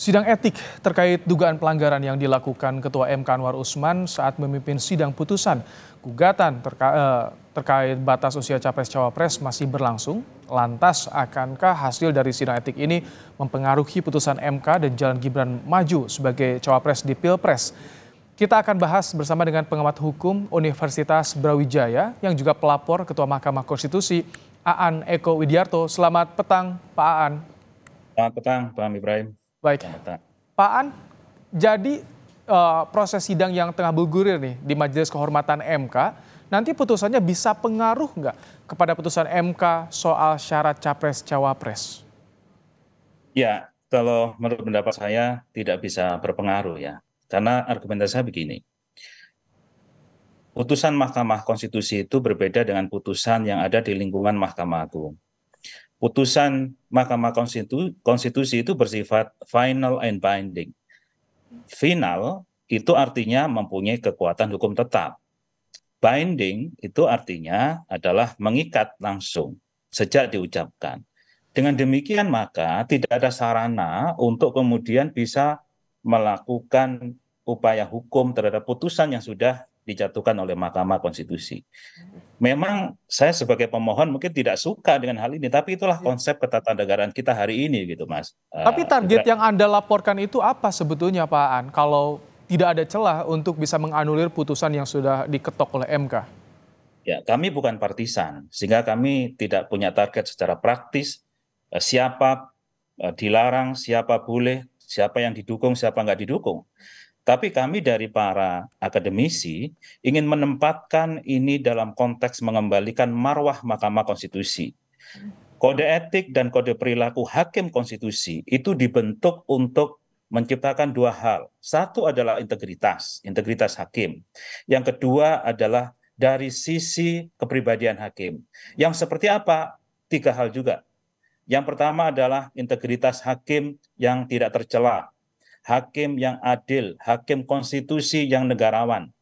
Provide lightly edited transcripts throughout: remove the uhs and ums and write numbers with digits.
Sidang etik terkait dugaan pelanggaran yang dilakukan Ketua MK Anwar Usman saat memimpin sidang putusan gugatan terkait batas usia Capres-Cawapres masih berlangsung. Lantas, akankah hasil dari sidang etik ini mempengaruhi putusan MK dan jalan Gibran maju sebagai Cawapres di Pilpres? Kita akan bahas bersama dengan pengamat hukum Universitas Brawijaya yang juga pelapor Ketua Mahkamah Konstitusi, Aan Eko Widiarto. Selamat petang, Pak Aan. Selamat petang, Pak Ibrahim. Baik, Pak Aan, jadi proses sidang yang tengah bergulir nih di Majelis Kehormatan MK, nanti putusannya bisa pengaruh nggak kepada putusan MK soal syarat Capres-Cawapres? Ya, kalau menurut pendapat saya tidak bisa berpengaruh ya. Karena argumentasi saya begini, putusan Mahkamah Konstitusi itu berbeda dengan putusan yang ada di lingkungan Mahkamah Agung. Putusan Mahkamah Konstitusi itu bersifat final and binding. Final itu artinya mempunyai kekuatan hukum tetap. Binding itu artinya adalah mengikat langsung sejak diucapkan. Dengan demikian maka tidak ada sarana untuk kemudian bisa melakukan upaya hukum terhadap putusan yang sudah dijatuhkan oleh Mahkamah Konstitusi. Memang saya sebagai pemohon mungkin tidak suka dengan hal ini, tapi itulah konsep ketatanegaraan kita hari ini gitu, Mas. Tapi target yang Anda laporkan itu apa sebetulnya, Pak Aan, kalau tidak ada celah untuk bisa menganulir putusan yang sudah diketok oleh MK? Ya, kami bukan partisan, sehingga kami tidak punya target secara praktis, siapa dilarang, siapa boleh, siapa yang didukung, siapa nggak didukung. Tapi kami dari para akademisi ingin menempatkan ini dalam konteks mengembalikan marwah Mahkamah Konstitusi. Kode etik dan kode perilaku hakim konstitusi itu dibentuk untuk menciptakan dua hal. Satu adalah integritas, integritas hakim. Yang kedua adalah dari sisi kepribadian hakim. Yang seperti apa? Tiga hal juga. Yang pertama adalah integritas hakim yang tidak tercela, hakim yang adil, hakim konstitusi yang negarawan.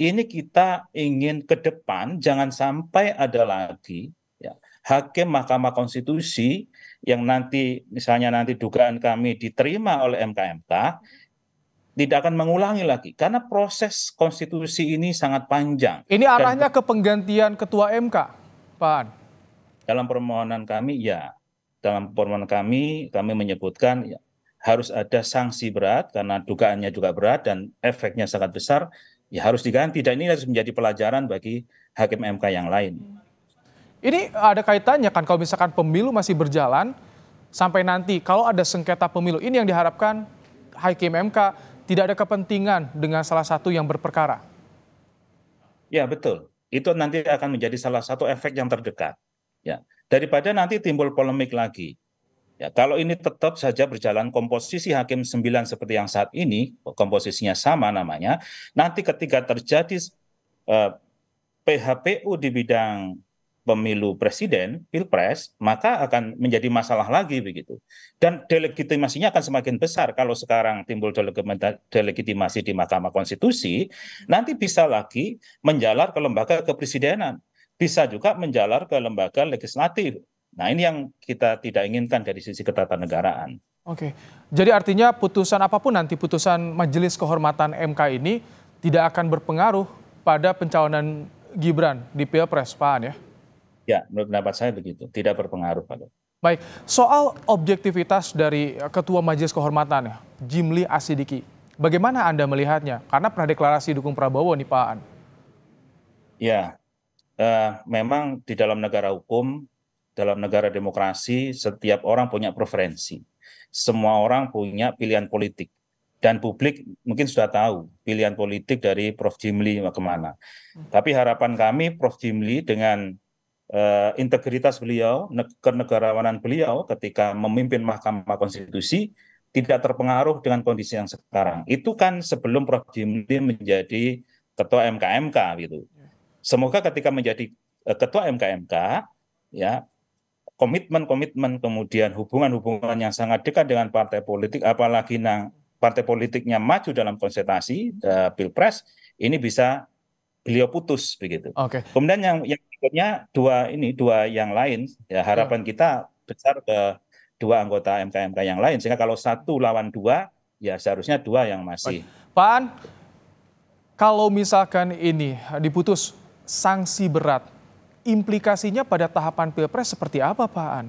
Ini kita ingin ke depan jangan sampai ada lagi ya, hakim Mahkamah Konstitusi yang nanti misalnya nanti dugaan kami diterima oleh MK-MK tidak akan mengulangi lagi karena proses konstitusi ini sangat panjang. Ini Dan arahnya ke penggantian Ketua MK, Pak Aan. dalam permohonan kami ya, dalam permohonan kami menyebutkan ya, harus ada sanksi berat karena dugaannya juga berat dan efeknya sangat besar, ya harus diganti dan ini harus menjadi pelajaran bagi hakim MK yang lain. Ini ada kaitannya kan kalau misalkan pemilu masih berjalan sampai nanti kalau ada sengketa pemilu, ini yang diharapkan hakim MK tidak ada kepentingan dengan salah satu yang berperkara. Ya betul, itu nanti akan menjadi salah satu efek yang terdekat. Ya, daripada nanti timbul polemik lagi. Ya, kalau ini tetap saja berjalan komposisi hakim 9 seperti yang saat ini, komposisinya sama namanya, nanti ketika terjadi PHPU di bidang pemilu presiden, pilpres, maka akan menjadi masalah lagi begitu. Dan delegitimasinya akan semakin besar kalau sekarang timbul delegitimasi di Mahkamah Konstitusi, nanti bisa lagi menjalar ke lembaga kepresidenan, bisa juga menjalar ke lembaga legislatif. Nah, ini yang kita tidak inginkan dari sisi ketatanegaraan. Oke, jadi artinya putusan apapun nanti putusan Majelis Kehormatan MK ini tidak akan berpengaruh pada pencalonan Gibran di Pilpres, Pak Aan ya? Ya, menurut pendapat saya begitu, tidak berpengaruh pada. Baik, soal objektivitas dari Ketua Majelis Kehormatan ya, Jimli Asidiki, bagaimana Anda melihatnya? Karena pernah deklarasi dukung Prabowo nih Pak Aan. Ya, memang di dalam negara hukum, dalam negara demokrasi, setiap orang punya preferensi. Semua orang punya pilihan politik. Dan publik mungkin sudah tahu pilihan politik dari Prof. Jimli kemana. Tapi harapan kami Prof. Jimli dengan integritas beliau, kenegarawanan beliau ketika memimpin Mahkamah Konstitusi tidak terpengaruh dengan kondisi yang sekarang. Itu kan sebelum Prof. Jimli menjadi ketua MK-MK gitu. Semoga ketika menjadi ketua MK-MK ya komitmen-komitmen kemudian hubungan-hubungan yang sangat dekat dengan partai politik apalagi partai politiknya maju dalam konsentrasi Pilpres ini bisa beliau putus begitu. Oke. Kemudian yang berikutnya dua yang lain ya harapan kita besar ke dua anggota MK yang lain, sehingga kalau 1 lawan 2 ya seharusnya 2 yang masih. Pak Aan, kalau misalkan ini diputus sanksi berat, implikasinya pada tahapan Pilpres seperti apa, Pak Aan?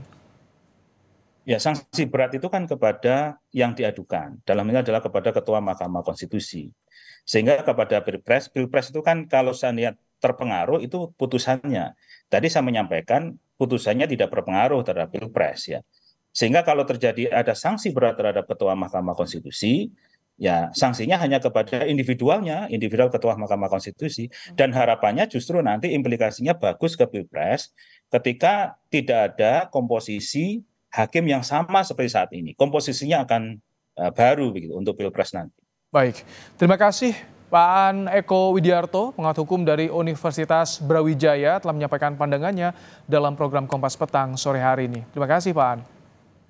Ya, sanksi berat itu kan kepada yang diadukan. Dalam ini adalah kepada Ketua Mahkamah Konstitusi. Sehingga kepada Pilpres itu kan kalau saya lihat terpengaruh itu putusannya. Tadi saya menyampaikan putusannya tidak berpengaruh terhadap Pilpres ya. Sehingga kalau terjadi ada sanksi berat terhadap Ketua Mahkamah Konstitusi, ya sanksinya hanya kepada individualnya, individual Ketua Mahkamah Konstitusi. Dan harapannya justru nanti implikasinya bagus ke Pilpres ketika tidak ada komposisi hakim yang sama seperti saat ini. Komposisinya akan baru begitu untuk Pilpres nanti. Baik, terima kasih Pak Aan Eko Widiarto, pengamat hukum dari Universitas Brawijaya telah menyampaikan pandangannya dalam program Kompas Petang sore hari ini. Terima kasih Pak Aan.